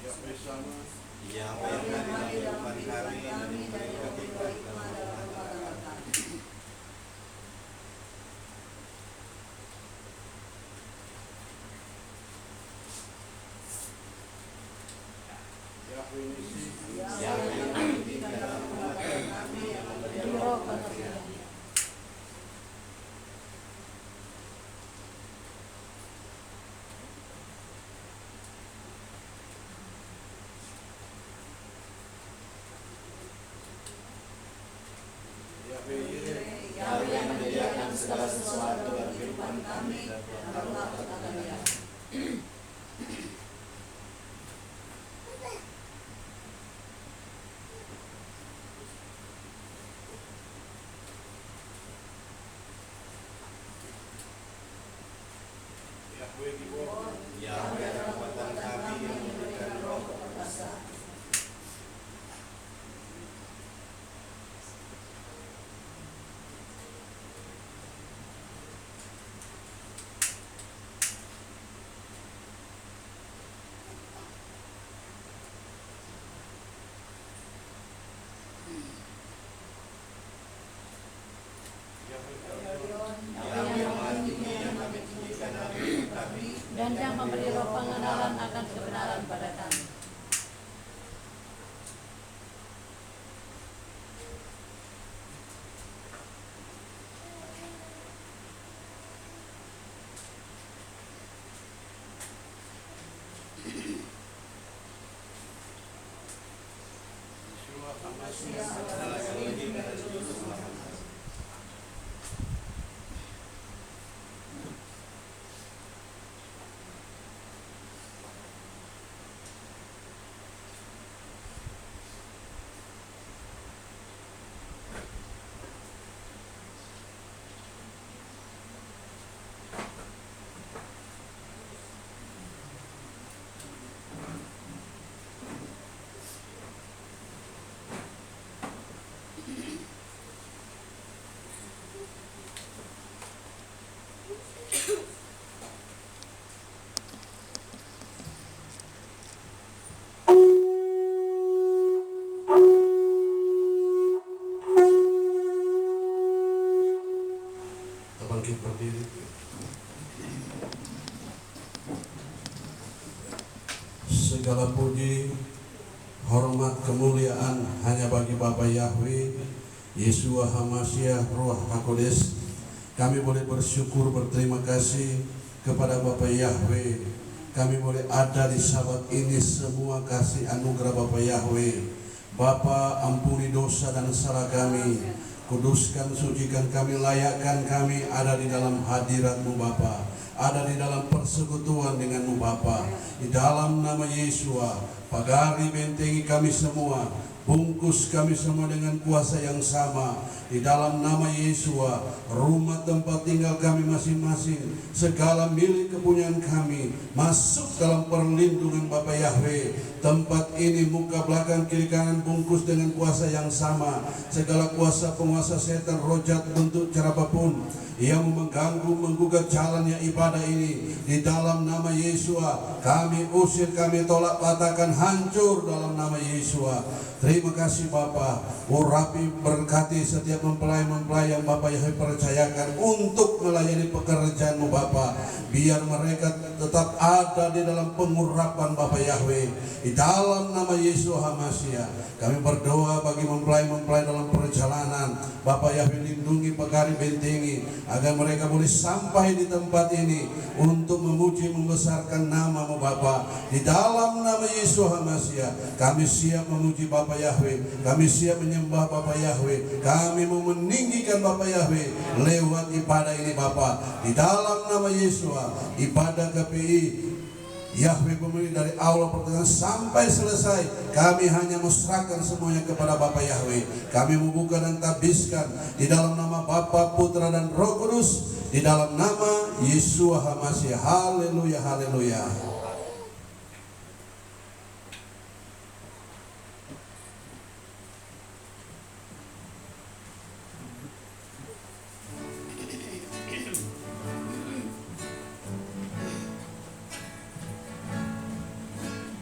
Yang dari kehidupan kami dan kehidupan yang menyediakan segala sesuatu dalam kehidupan kami dan Yahweh kekuatan kami yang memberikan roh perkasa. Dan yang memberi roh pengenalan akan kebenaran pada kami. Bangkit berdiri. Segala puji, hormat, kemuliaan hanya bagi Bapa Yahweh, Yeshua HaMashiach, Ruach HaKodes. Kami boleh bersyukur, berterima kasih kepada Bapa Yahweh. Kami boleh ada di sabat ini, semua kasih anugerah Bapa Yahweh. Bapa, ampuni dosa dan salah kami. Kuduskan, sucikan kami, layakkan kami ada di dalam hadirat-Mu Bapa, ada di dalam persekutuan dengan-Mu Bapa. Di dalam nama Yesua, pagari bentengi kami semua, bungkus kami semua dengan kuasa yang sama. Di dalam nama Yesua, rumah tempat tinggal kami masing-masing, segala milik kepunyaan kami, masuk dalam perlindungan Bapa Yahweh. Tempat ini muka belakang kiri kanan bungkus dengan kuasa yang sama. Segala kuasa penguasa setan, roh jahat bentuk cara apapun yang mengganggu, menggugat jalannya ibadah ini, di dalam nama Yesua kami usir, kami tolak, patahkan, hancur dalam nama Yesua. Terima kasih Bapa. Urapi, berkati setiap mempelai-mempelai yang Bapa Yahweh percayakan untuk melayani pekerjaan-Mu Bapa. Biar mereka tetap ada di dalam pengurapan Bapa Yahweh. Di dalam nama Yesus HaMashiach kami berdoa bagi mempelai-mempelai dalam perjalanan. Bapa Yahweh lindungi, pagari bentengi, agar mereka boleh sampai di tempat ini untuk memuji, membesarkan nama-Mu Bapa. Di dalam nama Yesus HaMashiach kami siap memuji Bapa Yahweh, kami siap menyembah Bapa Yahweh, kami mau meninggikan Bapa Yahweh lewat ibadah ini Bapa. Di dalam nama Yesus, ibadah KPI Yahweh pemilik dari awal pertengahan sampai selesai, kami hanya menyerahkan semuanya kepada Bapa Yahweh. Kami membuka dan tabiskan di dalam nama Bapa, Putra dan Roh Kudus, di dalam nama Yeshua HaMashiach. Haleluya, haleluya.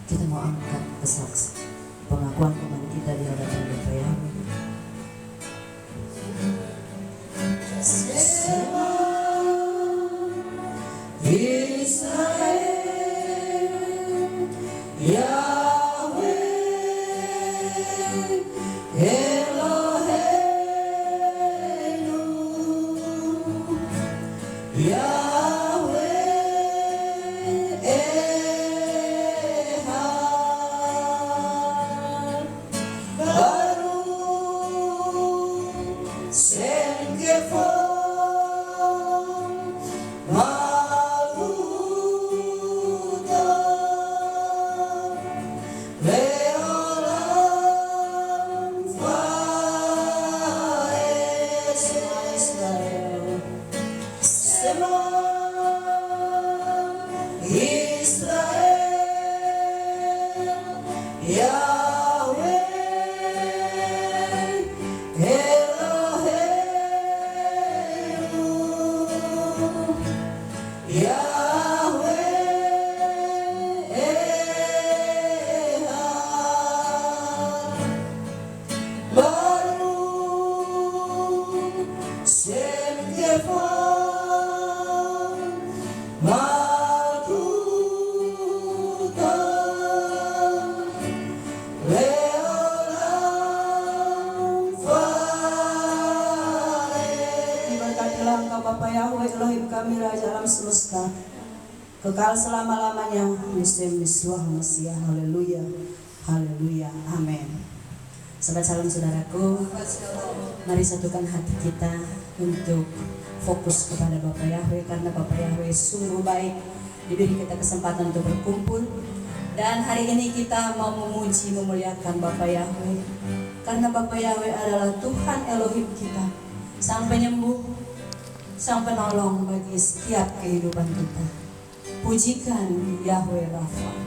Kita mau angkat kesaksian pengakuan iman kita di hadapan Bapa Yahweh. Israel, Yahweh, Eloheinu, Yahweh, Ehad, Baruch, Sen Kefon, Malkuta, Leolam Faes, Israel, Sema Israel, Yahweh, Eloheinu, Yahweh, Ehad, Baruch, Shem Kefon, Malkuta, Leolam Faes. Diberkatilah Engkau Bapa Yahweh Elohim kami Raja alam semesta, kekal selama-lamanya. Nisem Yeshua Masiah. Haleluya, haleluya, amin. Sahabat salam saudaraku, mari satukan hati kita untuk fokus kepada Bapa Yahweh, karena Bapa Yahweh sungguh baik. Diberi kita kesempatan untuk berkumpul, dan hari ini kita mau memuji memuliakan Bapa Yahweh, karena Bapa Yahweh adalah Tuhan Elohim kita, Sang Penyembuh, Sang Penolong bagi setiap kehidupan kita. Pujikan Yahweh Rafa.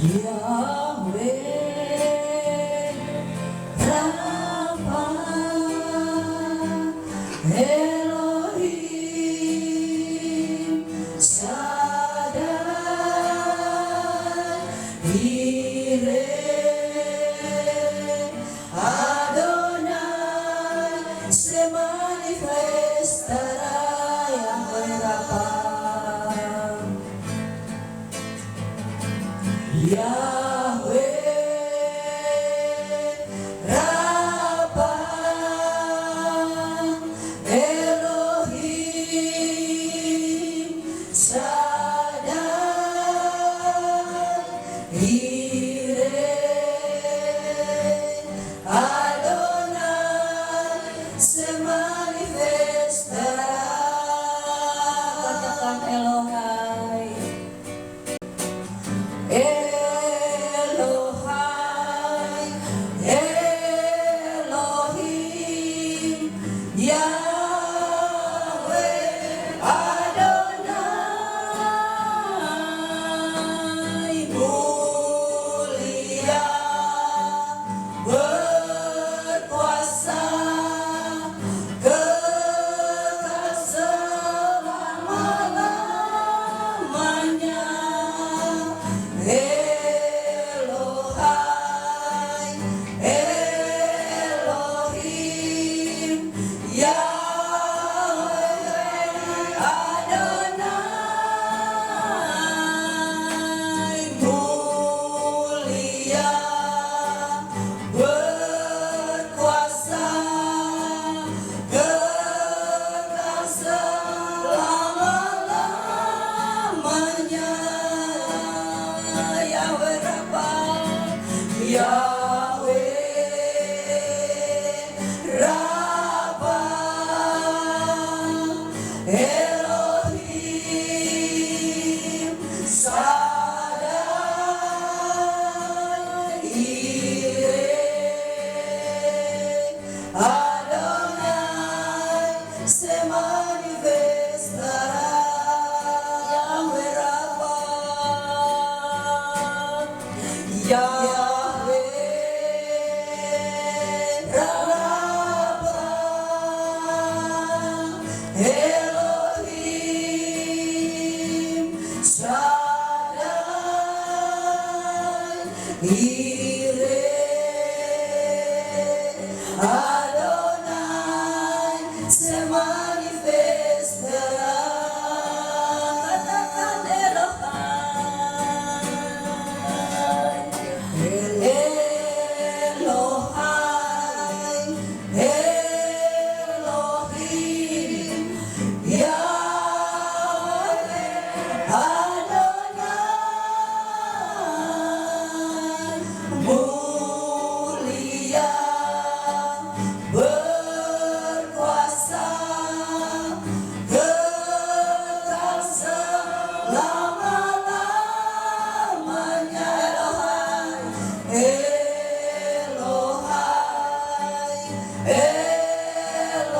Yahweh Rafa, Elohim Shaddai, Yireh Adonai, se manifestará Yahweh Rafa. Yahweh Rafa, Elohim Shaddai, Yireh Adonai, se manifestará. Katakan Elohai, Elohai, Elohim, Yahweh Adonai, mulia, berkuasa, kekal selama-lamanya. Elohai, Elohim, Yahweh Adonai, mulia, berkuasa, kekal selama-lamanya. Yahweh Rafa, Yahweh Rafa, Elohim Shaddai, Yireh Adonai, se manifestará. Yahweh Rafa, Yahweh Rafa, Elohim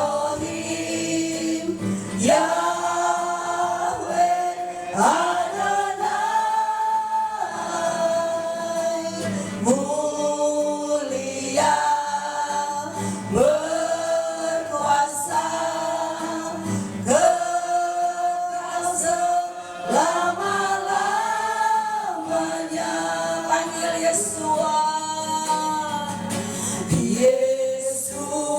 Elohim, Yahweh Adonai, mulia berkuasa kekal selama-lamanya. Panggil Yesua, Yesua,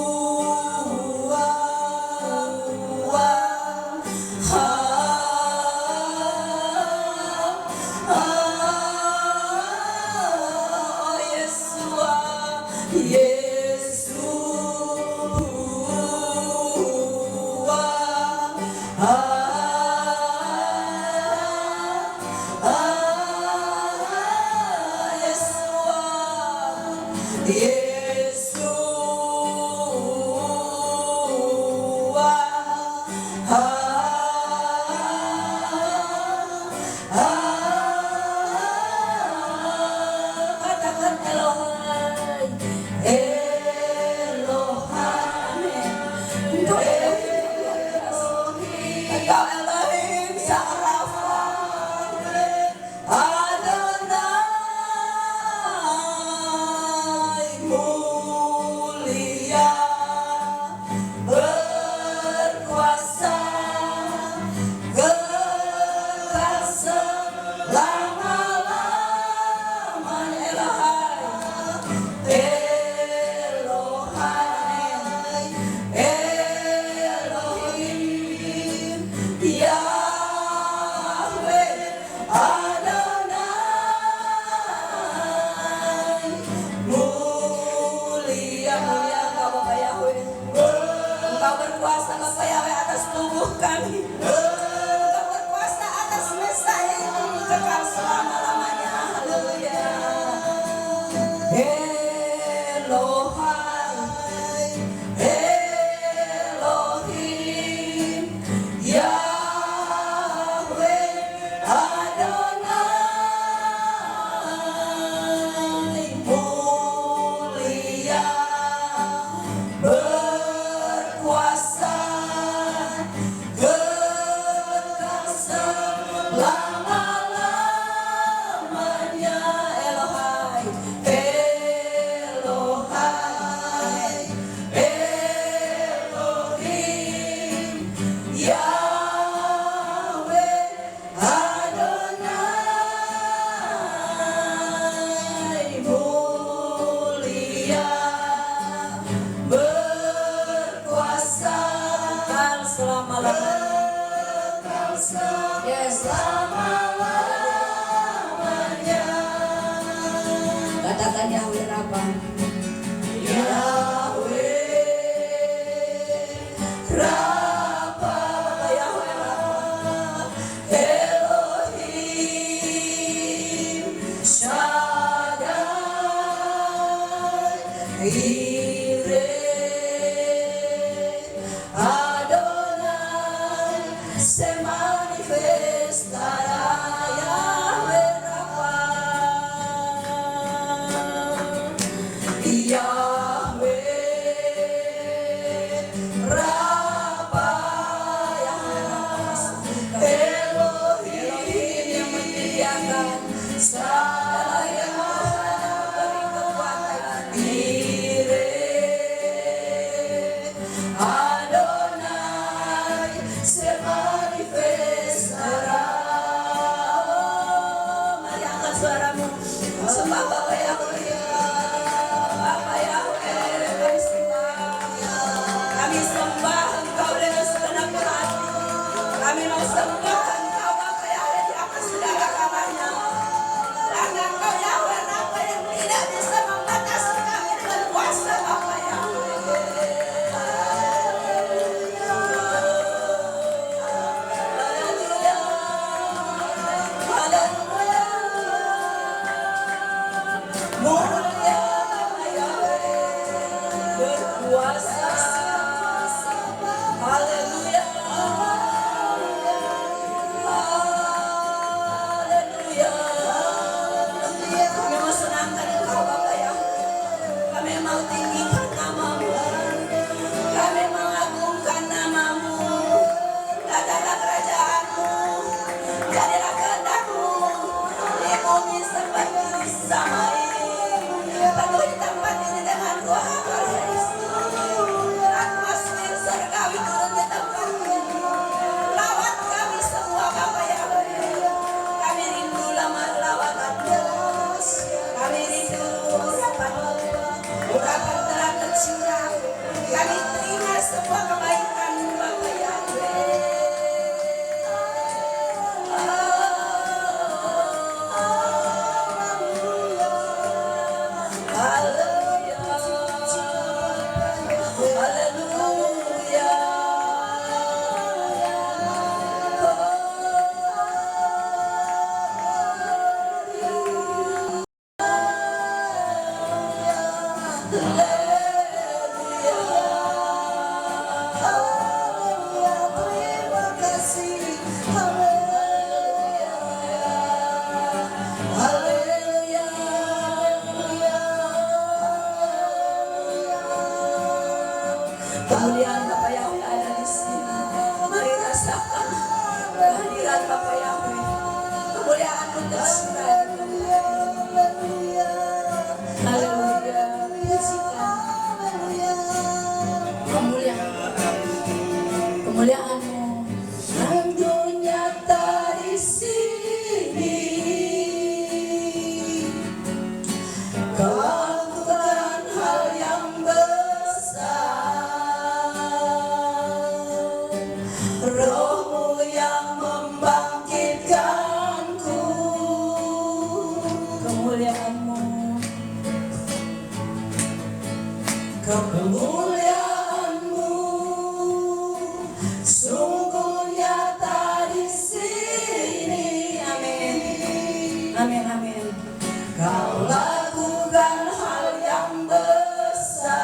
katakan Elohai, Elohai, engkau Elohim, engkau Elohim Sarafat Adonai, mulia berkuasa kekal selama-lamanya. Elohai, Elohim, Yahweh Adonai, mulia Engkau Bapa Yahweh. Engkau berkuasa Bapa Yahweh atas tubuh kami. Engkau berkuasa atas mesa ini kekal selama-lamanya. Haleluya. Elohai, Elohim, Yahweh Adonai, mulia berkuasa kekal selama-lamanya. Elohai, Elohai, Elohim, Yahweh Adonai, mulia berkuasa kekal selama-lamanya. Selama-lamanya. Katakan Yahweh Rabbah, Yahweh Rabbah, Yahweh Rabbah, Elohim Shaddai, Yireh Adonai se manifestará. Kemuliaan Bapa Yahweh ada di sini. Mari rasakan kehadiran Bapa Yahweh. Kemuliaan-Mu tercurah. Haleluya. Pujikan kemuliaan-Mu yang nyata di sini. Kau lakukan hal yang besar. Roh-Mu yang membangkitkanku. Kemuliaan-Mu, kemuliaan-Mu sungguh nyata di sini. Amin. Amin, amin. Kau lakukan hal yang besar.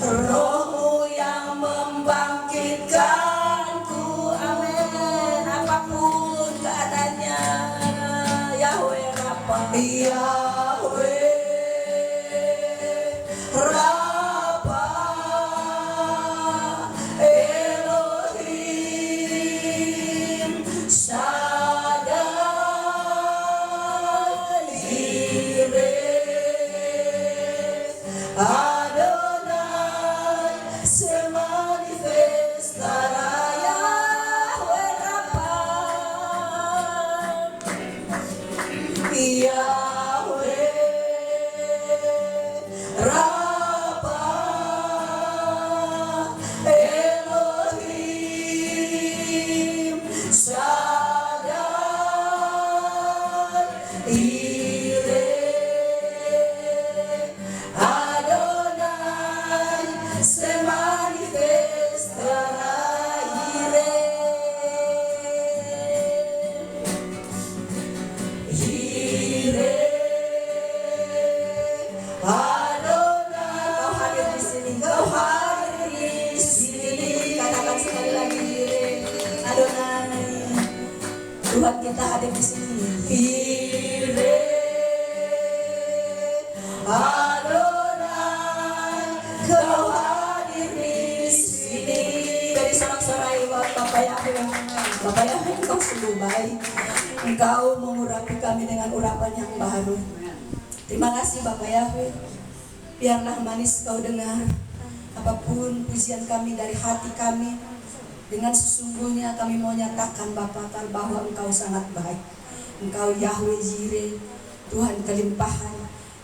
Roh-Mu yang membangkitkanku. Amin. Apapun keadaannya, Yahweh Rafa. Yahweh Rafa, Elohim Shaddai, Jireh, Adonai, semanifestara Yahweh Rafa. Yahweh Rafa, Elohim Shaddai, Jireh, Adonai, semanifestara Jireh, Adonai. Kau hadir di sini. Kau hadir di sini. Katakan sekali lagi, Jireh, Adonai. Tuhan kita hadir di sini. Jireh, Adonai. Kau hadir di sini. Dari sorak-sorai Bapak Yahweh. Bapak Yahweh, Engkau sungguh baik. Engkau mengurapi kami dengan urapan yang baru. Terima kasih Bapak Yahweh. Biarlah manis Kau dengar apapun pujian kami dari hati kami. Dengan sesungguhnya kami mau nyatakan Bapak bahwa Engkau sangat baik. Engkau Yahweh Jireh, Tuhan kelimpahan,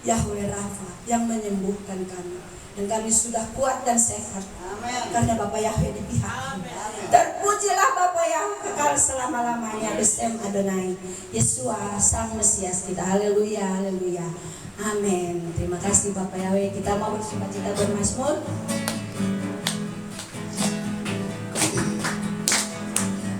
Yahweh Rafa yang menyembuhkan kami. Dan kami sudah kuat dan sehat. Amin. Karena Bapak Yahweh di pihak kami. Terpujilah Bapak Yahweh kekal selama-lamanya. Besem Adonai, Yesua Sang Mesias kita. Haleluya, haleluya. Amin. Terima kasih Bapak Yahweh. Kita mau bersukacita bermazmur.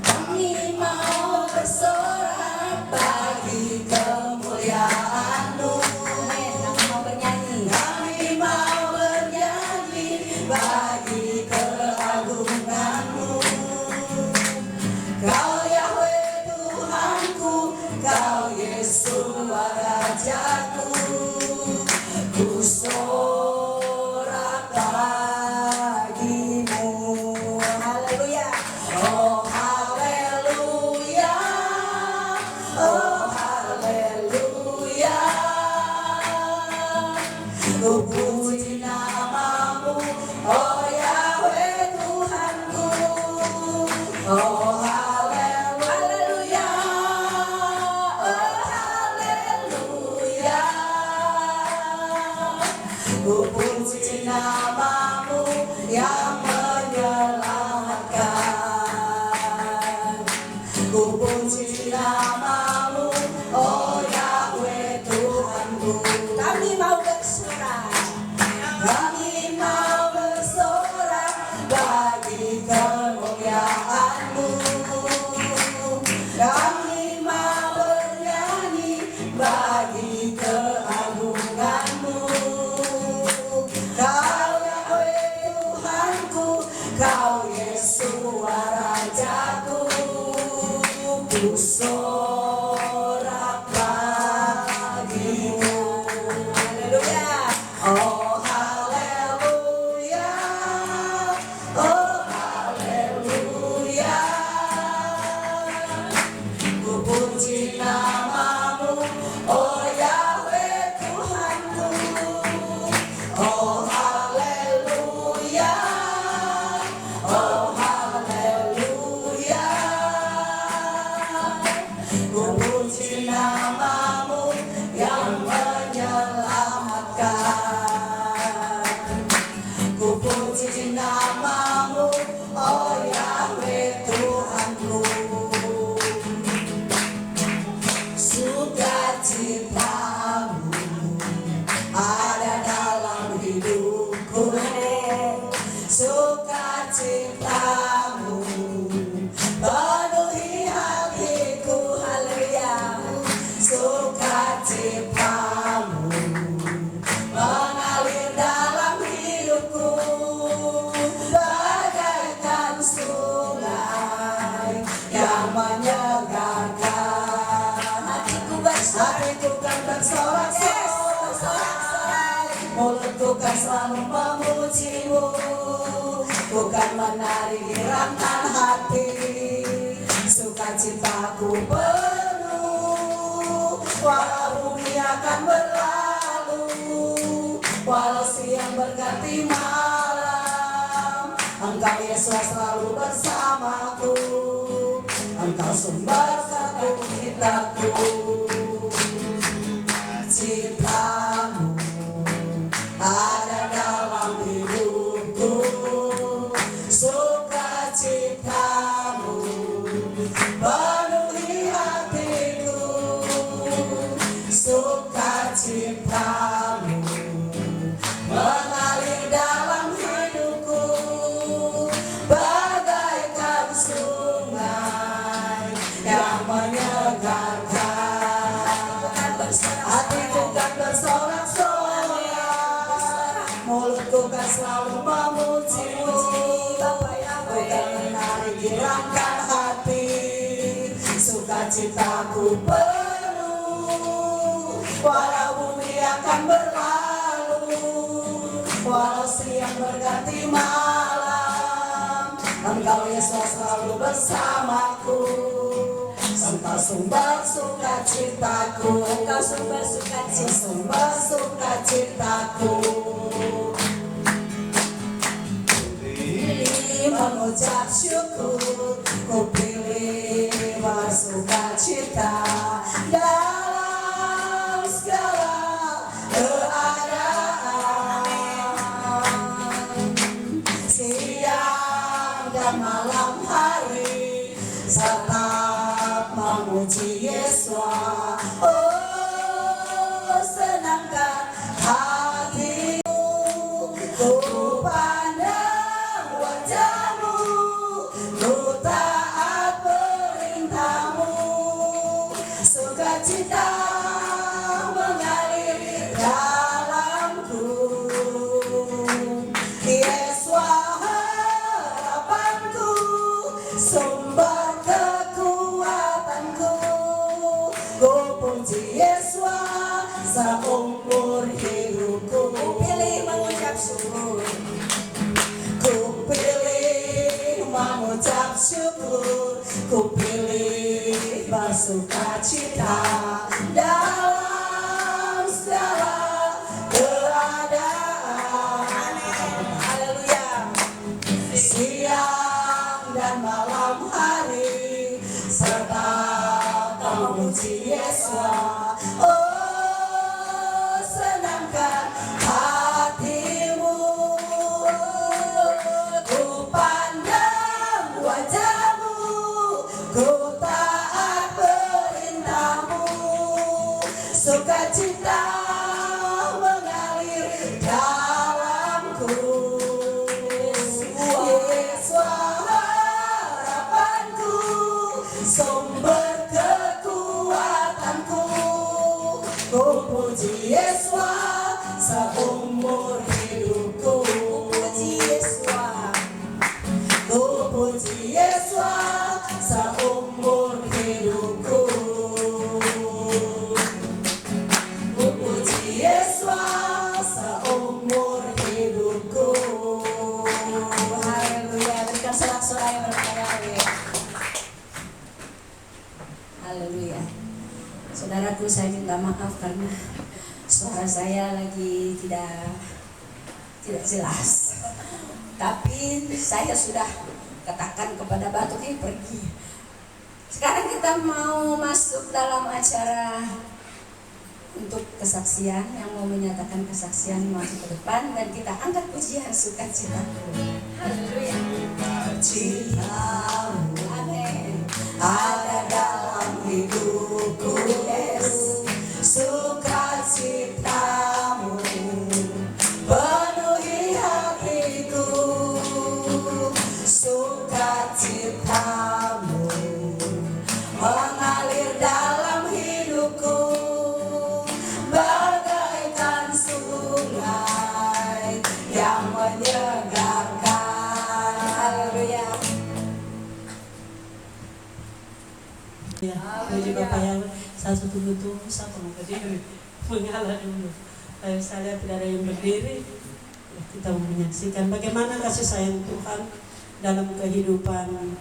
Kami mau bersorak bagi kemuliaan-Mu. Kami mau bernyanyi. Kami mau bernyanyi bagi keagungan-Mu. Kau Yahweh Tuhanku, Kau Yesua Rajaku. Ku sorak bagimu. Haleluya. Oh haleluya. Oh haleluya. Ku puji nama-Mu, oh Yahweh Tuhanku. Oh haleluya. Oh haleluya. Ku puji nama-Mu yang menyelamatkan. Ku puji nama-Mu, oh Yahweh Tuhanku. Kami mau bersorak. Kami mau bersorak bagi kemuliaan-Mu. Kami mau bernyanyi bagi keagungan-Mu. Kau Yahweh Tuhanku, kan selalu memujimu, ku kan menari gerakan hati, sukacitaku penuh, walau bumi akan berlalu, walau siang berganti malam, Engkau Yesus selalu bersamaku, Engkau sumber sukacitaku. Citamu ada dalam hidupku, sukacitamu penuhi hatiku, sukacitamu mengalir dalam hidupku, bagaikan sungai yang menyegarkan. Hatiku kan bersorak-sorak, mulutku kan selalu memujimu, ku kan menari gerakan hati, sukacitaku penuh, walau bumi akan berlalu, walau siang berganti malam, Engkau Yesus selalu bersamaku, Engkau sumber sukacitaku, Engkau sumber sukacitaku. Pilih mengucap syukur, ku pilih bersukacita dalam segala keadaan, siang dan malam hari, tetap memuji Yesus. Oh, senangkan hatiku, ku pandang wajahmu, ku taat perintahmu, sukacita mengalir dalamku. Yesus harapanku, sumber kekuatanku, ku puji Yesus seumur hidupku. Ku pilih mengucap syukur, ku pilih mengucap syukur, ku pilih bersukacita dalam segala keadaan. Haleluya. Siang dan malam hari, serta memuji Yesus. Oh, senangkan hatimu, ku pandang wajahmu, ku taat perintahmu, sukacita mengalir dalamku. Yesus harapanku, sumber kekuatanku, ku puji Yesus seumur hidupku. Ku puji Yesus, ku puji Yesus seumur hidupku. Ku puji Yesus seumur hidupku. Haleluya, berikan sorak-sorai yang berbahagia. Haleluya. Saudaraku, saya minta maaf karena suara saya lagi tidak jelas. Tapi saya sudah katakan kepada batu ini pergi. Sekarang kita mau masuk dalam acara untuk kesaksian, yang mau menyatakan kesaksian masuk ke depan, dan kita angkat pujian sukacitaku. Haleluya. Citamu, amin, ada dalam hidupku, Yesus, sukacitamu penuhi hatiku, sukacitamu mengalir dalam hidupku, bagaikan sungai yang menyegarkan. Haleluya. Ya, puji Bapak yang satu tunggu-tunggu, satu berdiri, mengalah dulu. Saya lihat tidak ada yang berdiri, kita menyaksikan bagaimana kasih sayang Tuhan dalam kehidupan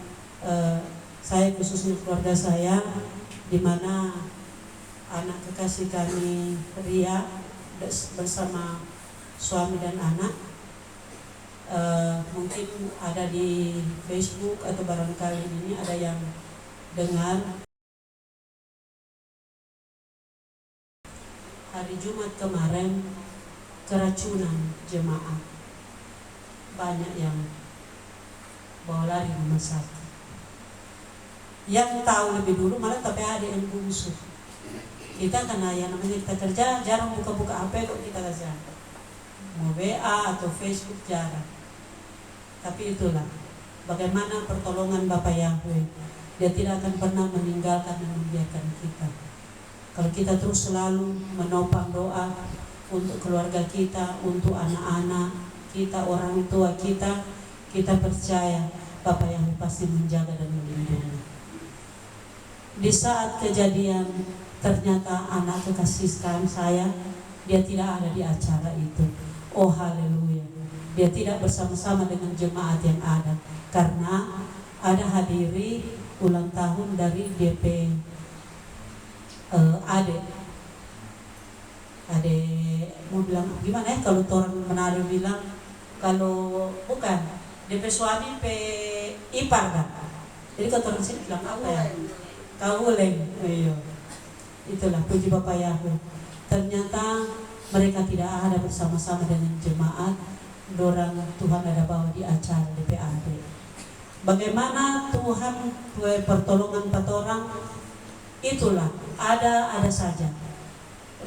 saya, khususnya keluarga saya, di mana anak kekasih kami Ria bersama suami dan anak mungkin ada di Facebook atau barangkali ini ada yang dengar. Hari Jumat kemarin keracunan jemaat, banyak yang bawa lari rumah sakit. Yang tahu lebih dulu malah tapi ada yang bungsu. Kita karena yang namanya kita kerja jarang buka-buka HP kok kita kerja. Mau WA atau Facebook jarang. Tapi itulah bagaimana pertolongan Bapa Yahweh. Dia tidak akan pernah meninggalkan dan membiarkan kita. Kalau kita terus selalu menopang doa untuk keluarga kita, untuk anak-anak kita, orang tua kita, kita percaya Bapa Yahweh pasti menjaga dan melindungi. Di saat kejadian ternyata anak kekasih saya, dia tidak ada di acara itu. Oh haleluya. Dia tidak bersama-sama dengan jemaat yang ada karena ada hadiri ulang tahun dari DP Ade mau bilang gimana ya kalau orang Manado bilang kalau bukan DP suami pe ipar kan. Jadi kalau orang sini bilang apa ya? Kauleng, iya. Itulah puji Bapa Yahweh. Ternyata mereka tidak ada bersama-sama dengan jemaat. Dorang Tuhan ada bawa di acara DPAD. Bagaimana Tuhan pertolongan orang? Itulah ada saja.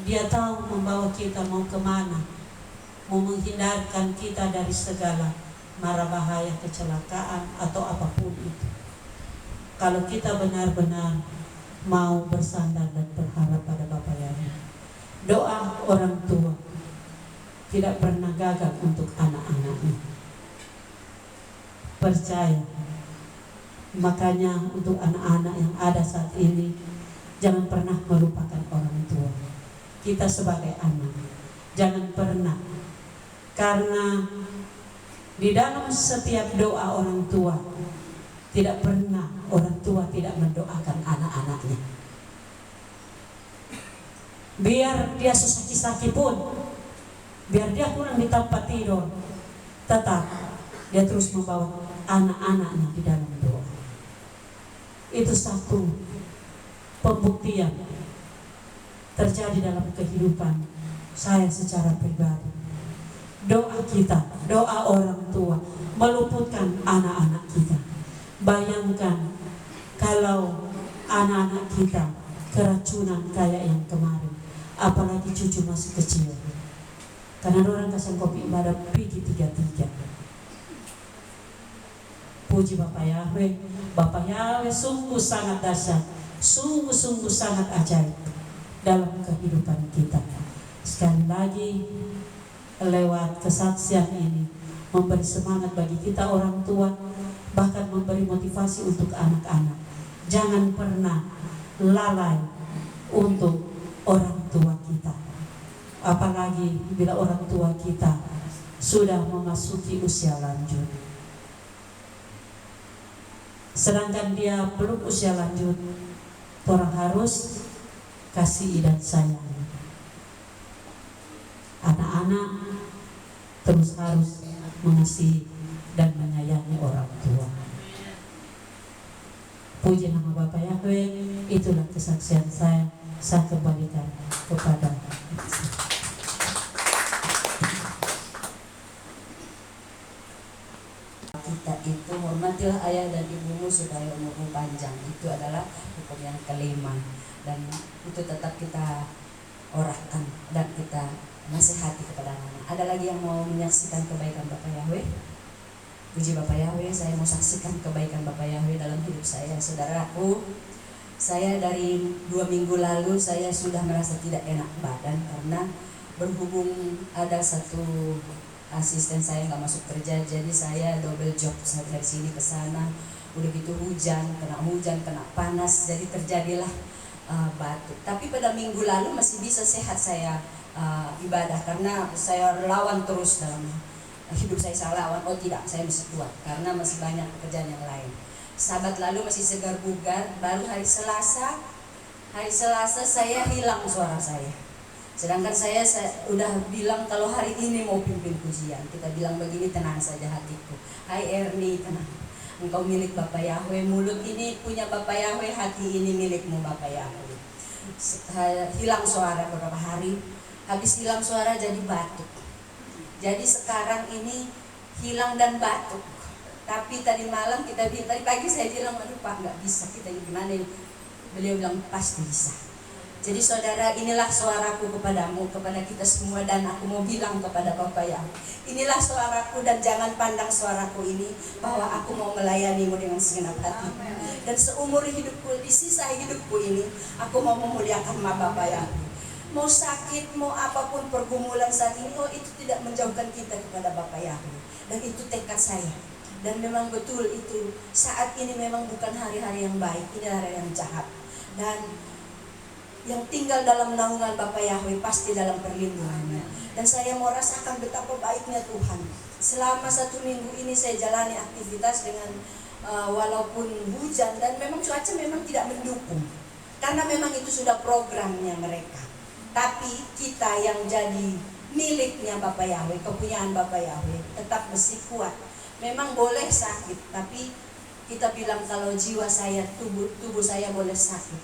Dia tahu membawa kita mau kemana, mau menghindarkan kita dari segala mara bahaya, kecelakaan atau apapun itu. Kalau kita benar-benar mau bersandar dan berharap pada Bapa Yahweh, doa orang tua tidak pernah gagal untuk anak-anaknya. Percaya. Makanya untuk anak-anak yang ada saat ini, jangan pernah melupakan orang tua. Kita sebagai anak, jangan pernah. Karena di dalam setiap doa orang tua, tidak pernah orang tua tidak mendoakan anak-anaknya. Biar dia susah-susah pun, biar dia kurang di tempat tidur, tetap dia terus membawa anak-anaknya di dalam doa. Itu satu pembuktian terjadi dalam kehidupan saya secara pribadi. Doa kita, doa orang tua meluputkan anak-anak kita. Bayangkan kalau anak-anak kita keracunan kayak yang kemarin, apalagi cucu masih kecil. Karena orang kasih kopi ibadah pergi 3-3. Puji Bapa Yahweh. Bapa Yahweh sungguh sangat dahsyat, sungguh sangat ajaib dalam kehidupan kita. Sekali lagi lewat kesaksian ini memberi semangat bagi kita orang tua, bahkan memberi motivasi untuk anak-anak. Jangan pernah lalai untuk orang tua kita. Apalagi bila orang tua kita sudah memasuki usia lanjut. Sedangkan dia belum usia lanjut, orang harus kasih dan sayang. Anak-anak terus harus mengasihi dan menyayangi orang tua. Puji nama Bapa Yahweh. Itulah kesaksian saya kembalikan kepada kita itu hormatilah ayah dan ibumu supaya umurmu panjang. Itu adalah hukum yang kelima, dan itu tetap kita orahkan dan kita nasihati kepada anak-anak. Ada lagi yang mau menyaksikan kebaikan Bapa Yahweh? Puji Bapa Yahweh, saya mau saksikan kebaikan Bapa Yahweh dalam hidup saya. Saudaraku, saya dari 2 minggu lalu saya sudah merasa tidak enak badan karena berhubung ada satu asisten saya nggak masuk kerja, jadi saya double job, saya dari sini ke sana. Udah gitu hujan, kena panas, jadi terjadilah batuk. Tapi pada minggu lalu masih bisa sehat saya ibadah karena saya lawan terus dalam hidup saya salah lawan, oh tidak, saya masih kuat karena masih banyak pekerjaan yang lain. Sabat lalu masih segar bugar, baru hari Selasa saya hilang suara saya. Sedangkan saya udah bilang kalau hari ini mau pimpin pujian, kita bilang begini, tenang saja hatiku. Hai Erni, tenang. Engkau milik Bapak Yahweh, mulut ini punya Bapak Yahweh, hati ini milikmu Bapak Yahweh. Hilang suara beberapa hari, habis hilang suara jadi batuk. Jadi sekarang ini hilang dan batuk. Tapi tadi malam tadi pagi saya bilang, aduh Pak nggak bisa, kita gimana ini? Beliau bilang pasti bisa. Jadi saudara, inilah suaraku kepadamu, kepada kita semua, dan aku mau bilang kepada Bapak Yahweh, inilah suaraku, dan jangan pandang suaraku ini bahwa aku mau melayanimu dengan segenap hati. Dan seumur hidupku, di sisa hidupku ini, aku mau memuliakan Bapak Yahweh. Mau sakit, mau apapun pergumulan saat ini, oh itu tidak menjauhkan kita kepada Bapak Yahweh. Dan itu tekad saya. Dan memang betul itu, saat ini memang bukan hari-hari yang baik, ini hari yang jahat. Dan yang tinggal dalam naungan Bapak Yahweh pasti dalam perlindungannya. Dan saya mau rasakan betapa baiknya Tuhan. Selama 1 minggu ini saya jalani aktivitas dengan walaupun hujan, dan memang cuaca memang tidak mendukung, karena memang itu sudah programnya mereka. Tapi kita yang jadi miliknya Bapak Yahweh, kepunyaan Bapak Yahweh, tetap mesti kuat. Memang boleh sakit, tapi kita bilang kalau jiwa saya, tubuh saya boleh sakit,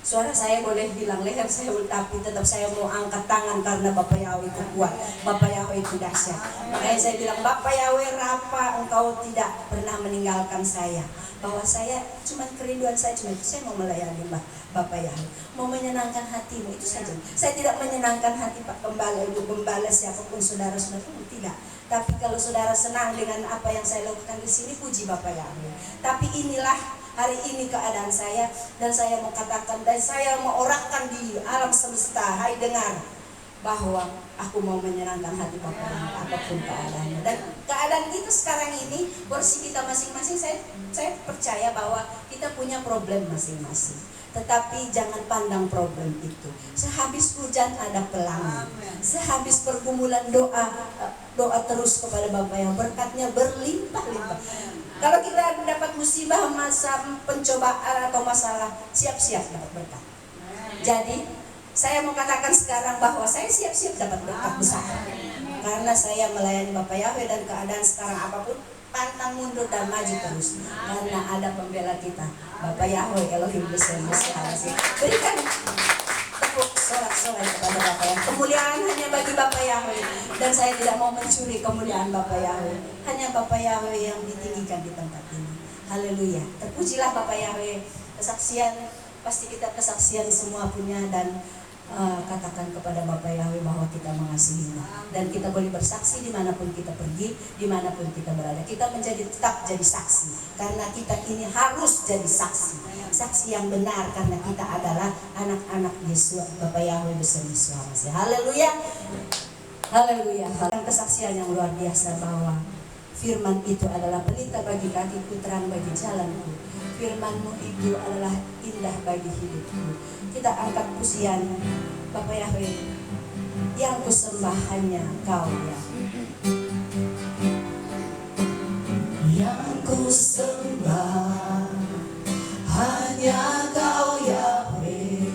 suara saya boleh bilang, leher saya boleh, tapi tetap saya mau angkat tangan karena Bapak Yahweh itu kuat, Bapak Yahweh itu dahsyat. Makanya saya bilang, Bapak Yahweh Rafa, Engkau tidak pernah meninggalkan saya. Bahwa saya cuma kerinduan saya mau melayani Bapak Yahweh, mau menyenangkan hatimu, itu saja. Saya tidak menyenangkan hati Pak Gembala, Ibu Gembala, siapapun saudara-saudara, tidak. Tapi kalau saudara senang dengan apa yang saya lakukan di sini, puji Bapak Yahweh. Tapi inilah hari ini keadaan saya, dan saya mau katakan, dan saya mau orangkan di alam semesta, hai dengar, bahwa aku mau menyenangkan hati Bapak Yahweh apapun keadaannya. Dan keadaan kita sekarang ini, porsi kita masing-masing, saya percaya bahwa kita punya problem masing-masing. Tetapi jangan pandang problem itu. Sehabis hujan ada pelangi. Sehabis pergumulan doa terus kepada Bapak yang berkatnya berlimpah-limpah. Kalau kita dapat musibah, masa pencobaan atau masalah, siap-siap dapat berkat. Jadi saya mau katakan sekarang bahwa saya siap-siap dapat berkat besar, karena saya melayani Bapak Yahweh, dan keadaan sekarang apapun, pantang mundur dan maju terus, karena ada pembela kita, Bapak Yahweh Elohim Besemus. Berikan tepuk sorak-sorai kepada Bapak Yahweh. Kemuliaan hanya bagi Bapak Yahweh, dan saya tidak mau mencuri kemuliaan Bapak Yahweh. Hanya Bapak Yahweh yang ditinggikan di tempat ini. Haleluya. Terpujilah Bapak Yahweh. Kesaksian, pasti kita kesaksian semua punya, dan katakan kepada Bapak Yahweh bahwa kita mengasihinya, dan kita boleh bersaksi dimanapun kita pergi, dimanapun kita berada. Kita tetap jadi saksi, karena kita ini harus jadi saksi yang benar, karena kita adalah anak-anak Yesus, Bapak Yahweh Besemus. Haleluya, haleluya. Kesaksian yang luar biasa bahwa firman itu adalah pelita bagi kakiku, terang bagi jalanku. Firman-Mu itu adalah indah bagi hidupku. Kita angkat pujian, Bapak Yahweh, yang kusembah hanya Kau ya. Yang kusembah hanya Kau Yahweh,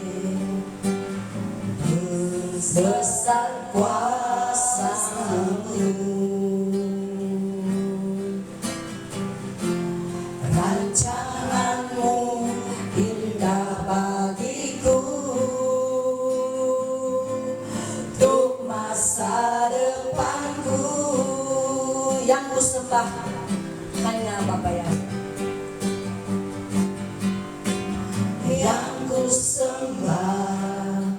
besar kuasa-Mu. Rancangan-Mu indah bagiku, untuk masa depanku. Yang kusembah hanya Bapak Yahweh, yang kusembah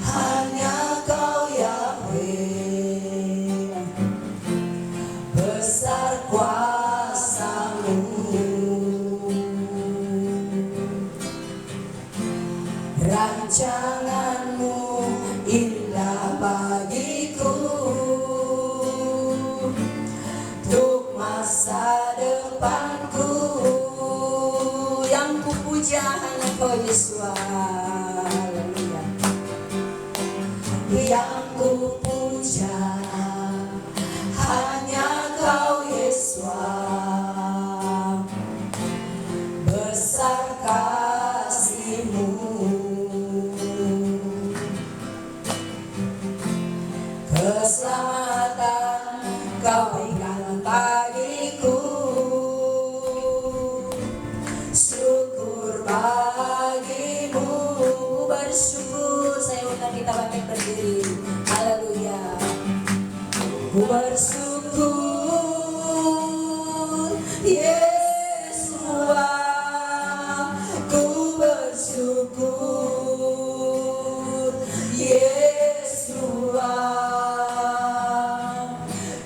hanya Kau Yahweh, besar kuasa-Mu. Rancangan-Mu indah bagiku, untuk masa Kau berikan bagiku. Syukur bagimu, bersyukur. Saya undang kita bangkit berdiri. Haleluya. Ku bersyukur, Yesua. Ku bersyukur, Yesua.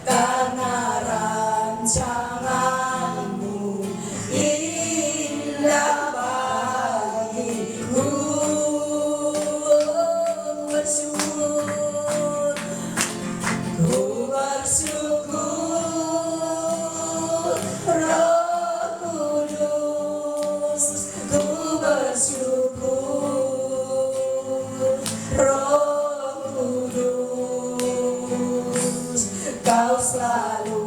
Karena rancanganmu indah bagiku. Bersyukur, ku bersyukur, Roh Kudus. Ku bersyukur, Roh Kudus. Kau selalu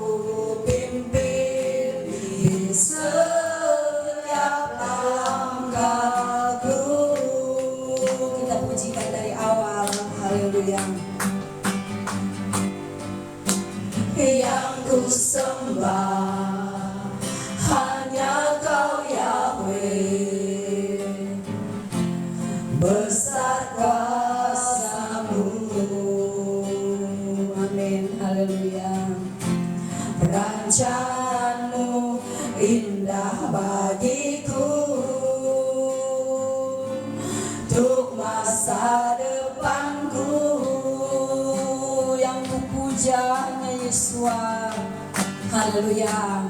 pimpin di setiap langkahku. Kita pujikan dari awal. Haleluya. Yang ku sembah hanya Kau Yahweh, besar kuasa-Mu. Amin. Haleluya. Rancangan-Mu indah bagiku, untuk masa depanku. Yang ku puja hanya Yesua. Haleluya.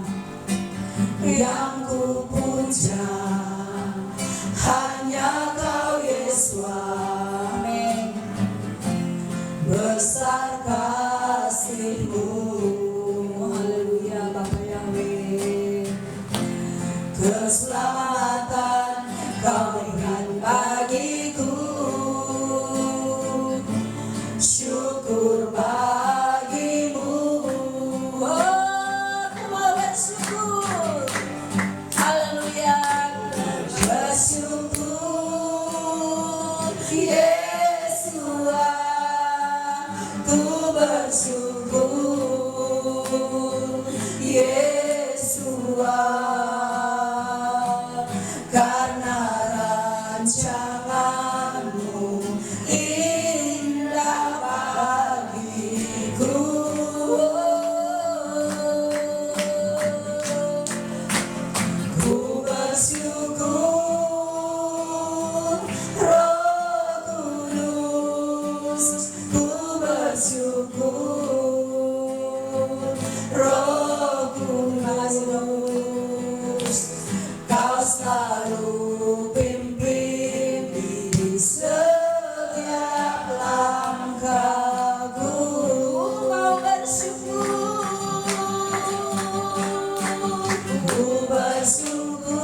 Yang ku puja hanya Kau Yesua. Amin. Besar kasih-Mu. Haleluya. Bapa Yahweh, keselamatan Kau berikan bagiku. Syukur bagimu. Oh, ku mau bersyukur. Haleluya. Bersyukur, Yesua. Ku bersyukur, Yesua. Karena rancangan-Mu indah bagiku. Ku bersyukur, Roh Kudus. Ku bersyukur, Roh Kudus. Kau selalu pimpin di setiap langkahku. Mau bersyukur, ku bersyukur,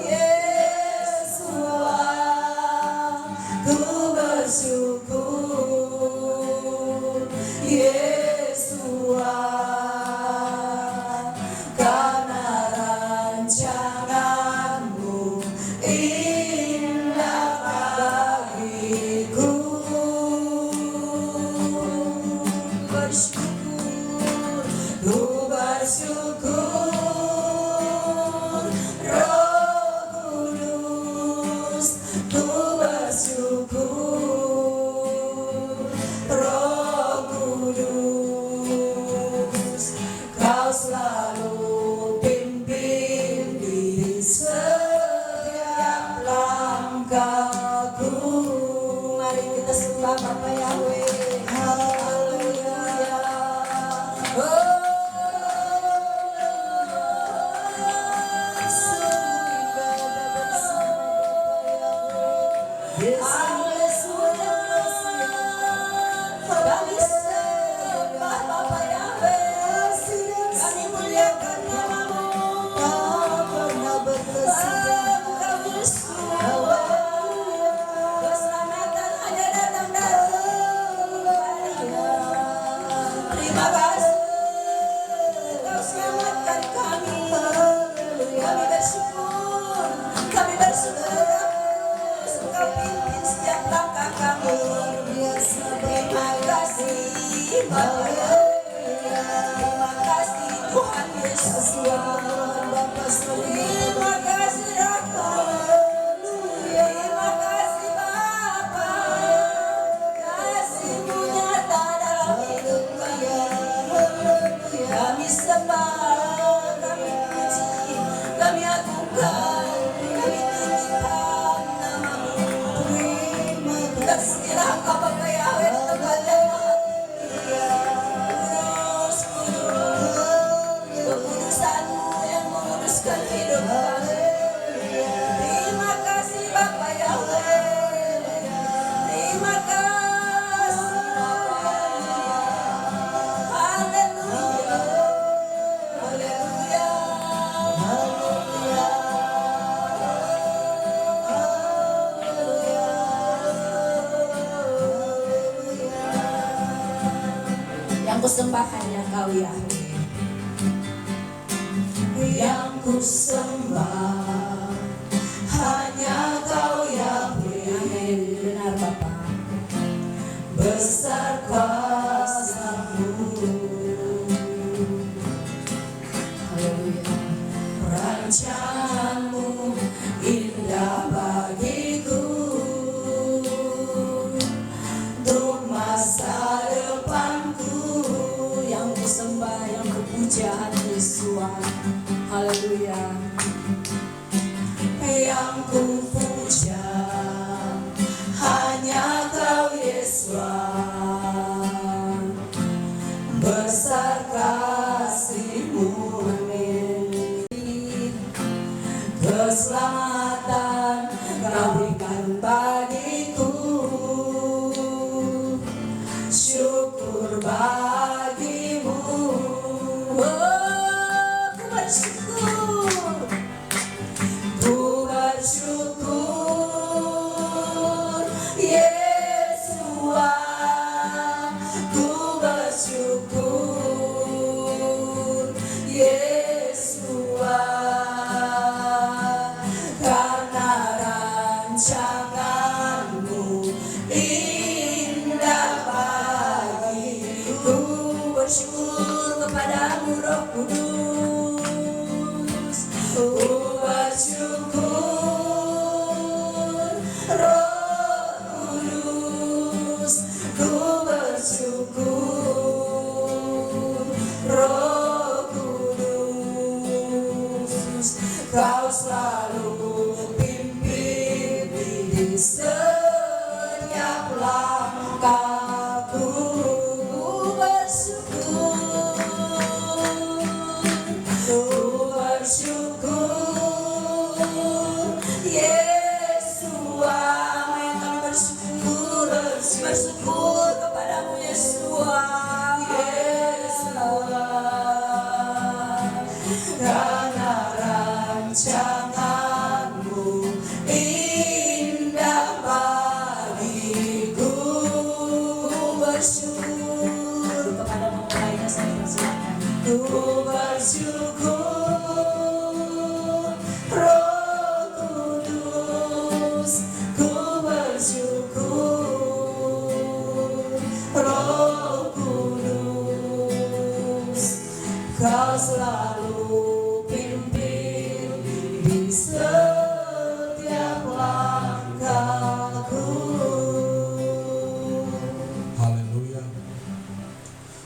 Yesua. Ku bersyukur, Yesua. Karena rancangan-Mu indah bagiku. Bersyukur, ku bersyukur, Roh Kudus. Ku bersyukur, Roh Kudus. Kau selalu pimpin di setiap langkahku. Mari kita sembah Bapa Yahweh. Haleluya. Kami sembah Bapa Yahweh. Kami muliakan nama-Mu. Kau pernah berkesudahan. Kau Yesus. Keselamatan hanya datang darimu. Terima kasih. Kau selamatkan kami. Kami bersyukur. Kami bersyukur. Kau pimpin setiap langkah kami. Terima kasih Bapa Yahweh. Kami sembah, kami puji, kami agungkan, kami tinggikan nama-Mu. Terima kasih Engkau Bapa Yahweh di tempat yang maha tinggi. Kudus, kudus, kekudusan-Mu yang menguduskan hidup kami. Terima kasih Bapa Yahweh. Terima kasih Bapa. Haleluya. Haleluya. Yang kusembah hanya Kau Yahweh. Yang kusembah hanya Kau Yahweh. Amin. Benar Bapa. Besar kuasa-Mu. Haleluya. Rancangan-Mu indah bagiku untuk masa depanku. Yang kusembah, yang kupuja Yesus. Haleluya. Yang kupuja hanya Kau Yesus. Besar kasih-Mu. Amin. Keselamatan Kau berikan bagiku. Syukur bagi-Mu. Oh, ku bersyukur. Ku bersyukur Yesua. Ku bersyukur Yesua. Karena rancangan-Mu indah bagiku. Bersyukur kepadamu Roh Kudus. Ku bersyukur Roh Kudus. Ku bersyukur Roh Kudus. Kau selalu pimpin di setiap langkahku. Ku bersyukur. Ku bersyukur Yesua. Yang kami bersyukur, bersyukur kepadamu Yesua. Yesua. Karena rancangan-Mu indah bagiku. Ku bersyukur kepadamu. Lainnya saya persilakan. Ku bersyukur Roh Kudus. Ku bersyukur Roh Kudus. Kau selalu pimpin di setiap langkahku. Haleluya.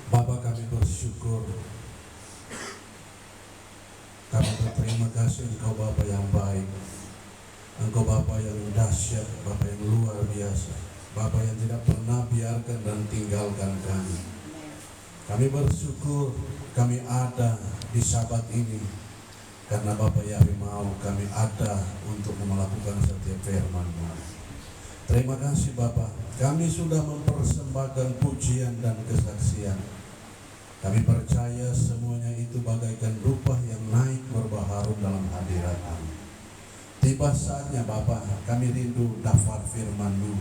Bapa, kami bersyukur. Kami berterima kasih Engkau Bapa yang baik. Engkau Bapa yang dahsyat, Bapa yang luar biasa, Bapa yang tidak pernah biarkan dan tinggalkan kami. Kami bersyukur kami ada di Sabat ini karena Bapa Yahweh mau kami ada untuk melakukan setiap firman-Mu. Terima kasih Bapa, kami sudah mempersembahkan pujian dan kesaksian. Kami percaya semuanya itu bagaikan rupa yang naik berbaharu dalam hadirat-Mu. Tiba saatnya Bapa, kami rindu daftar firman-Mu.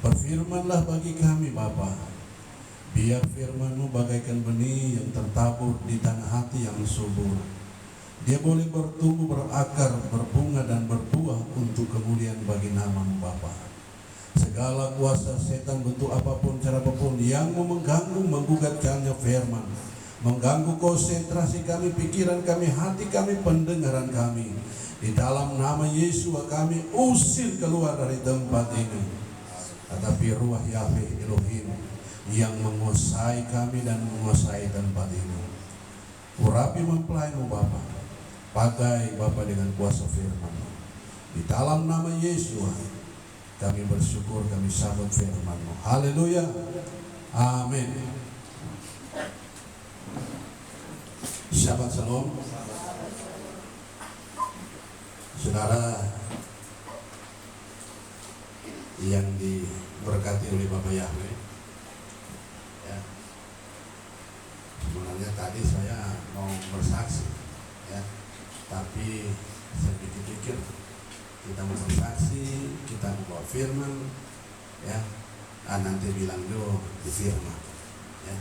Berfirmanlah bagi kami Bapa. Biar firman-Mu bagaikan benih yang tertabur di tanah hati yang subur. Dia boleh bertumbuh, berakar, berbunga dan berbuah untuk kemuliaan bagi nama-Mu Bapa. Segala kuasa setan bentuk apapun, cara apapun yang mengganggu, menggugatkannya firman, mengganggu konsentrasi kami, pikiran kami, hati kami, pendengaran kami, di dalam nama Yesus kami usir keluar dari tempat ini. Tetapi Ruah Yahweh Elohim yang menguasai kami dan menguasai tempat ini, urapi mempelai-Mu Bapa. Pakai Bapa dengan kuasa firman-Mu. Di dalam nama Yesus kami bersyukur, kami sambut firman-Mu. Haleluya. Amin. Shabbat Shalom. Saudara yang diberkati oleh Bapak Yahweh, ya, sebenarnya tadi saya mau bersaksi, ya, tapi saya pikir-pikir kita mau bersaksi, kita mau bawa firman, ya, nanti bilang dulu di firman, ya.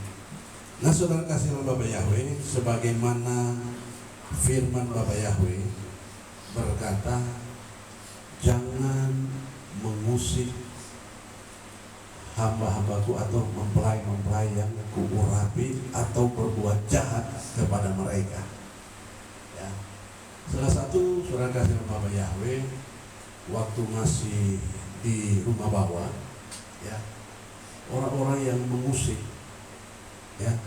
Nah, saudara kasih oleh Bapak Yahweh, sebagaimana firman Bapak Yahweh berkata, jangan mengusik hamba-hambaku atau mempelai-mempelai yang kuurapi atau berbuat jahat kepada mereka. Ya. Salah satu saudara kasih Bapak Yahweh, waktu masih di rumah bawah, ya, orang-orang yang mengusik, ya,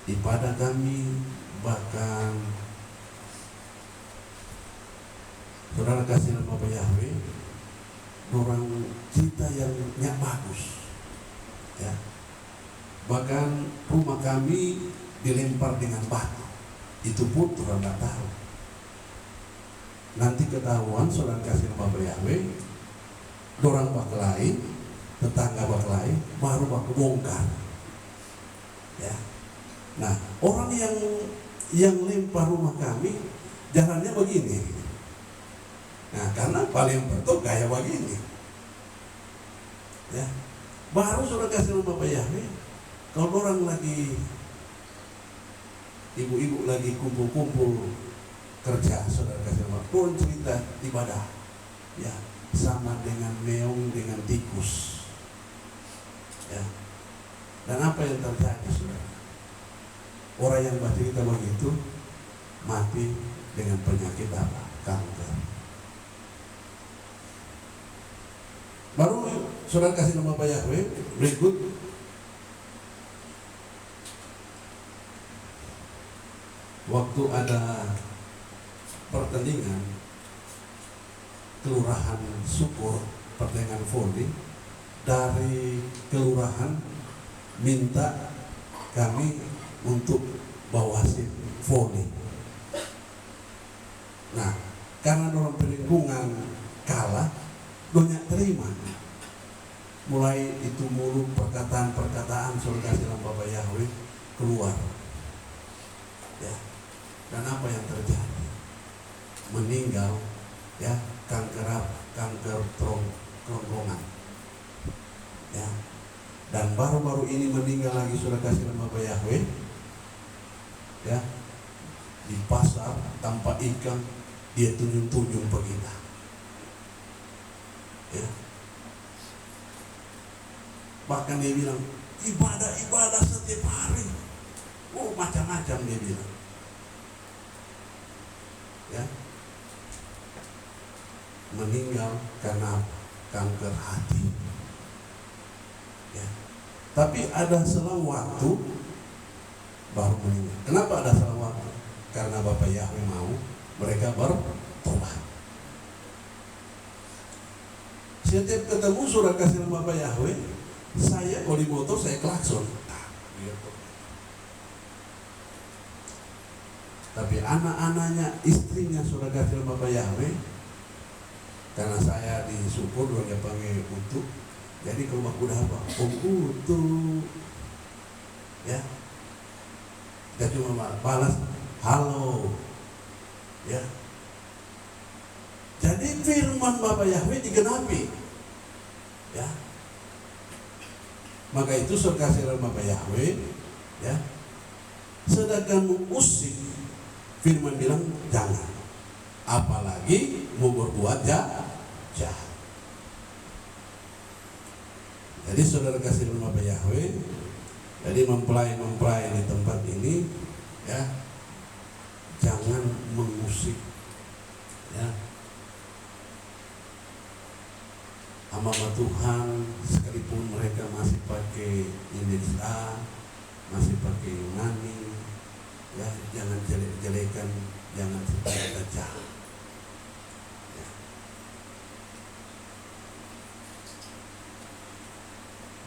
ibadah kami, bahkan saudara kasih Bapak Yahweh, orang kita yang bagus, ya, bahkan rumah kami dilempar dengan batu. Itu pun orang nggak tahu. Nanti ketahuan saudara kasih Bapak Yahweh, orang baklai, tetangga baklai, baru baku bongkar, ya. Nah, orang yang lempar rumah kami jalannya begini. Nah, karena paling betul gaya begini, ya. Baru sudah kasih Bapak Yahweh, kalau orang lagi, ibu-ibu lagi kumpul-kumpul kerja, saudara kasih Bapak, pun cerita ibadah, ya, sama dengan meong dengan tikus, ya. Dan apa yang terjadi, saudara? Orang yang bercerita begitu mati dengan penyakit apa? Kanker. Baru saudara kasih nama Bapak Yahweh, berikut waktu ada pertandingan kelurahan Syukur, pertandingan voli, dari kelurahan minta kami untuk bawa wasit voli. Nah, karena orang pelingkungan kalah, banyak terima. Mulai itu mulut perkataan-perkataan saudara dalam Bapak Yahweh keluar, ya. Dan apa yang terjadi? Meninggal, ya, kanker kerongkongan, ya. Dan baru-baru ini meninggal lagi saudara kasih dalam Bapak Yahweh, ya, di pasar tanpa ikan dia tunjuk-tunjuk ke kita, ya. Bahkan dia bilang ibadah setiap hari, macam-macam dia bilang, ya. Meninggal karena kanker hati, ya. Tapi ada selang waktu baru meninggal. Kenapa ada selang waktu? Karena Bapak Yahweh mau mereka bertobat. Setiap ketemu saudara kasih nama Bapak Yahweh, saya kalau di motor saya klakson. Tapi anak-anaknya, istrinya saudara kasih nama Bapak Yahweh, karena saya di Syukur dia panggil Utuh, jadi kalau aku udah apa? Utuh, ya. Dia cuma balas halo, ya. Jadi firman Bapak Yahweh digenapi, ya. Maka itu saudara kasih Bapak Yahweh, ya. Sedangkan musik, firman bilang jangan, apalagi mau berbuat jahat. Jadi saudara kasih Bapak Yahweh, jadi mempelai di tempat ini, ya, jangan mengusik, ya, hamba Tuhan, sekalipun mereka masih pakai Indonesia, masih pakai Yunani, ya, jangan jelek-jelekan, jangan seperti jahat. Ya.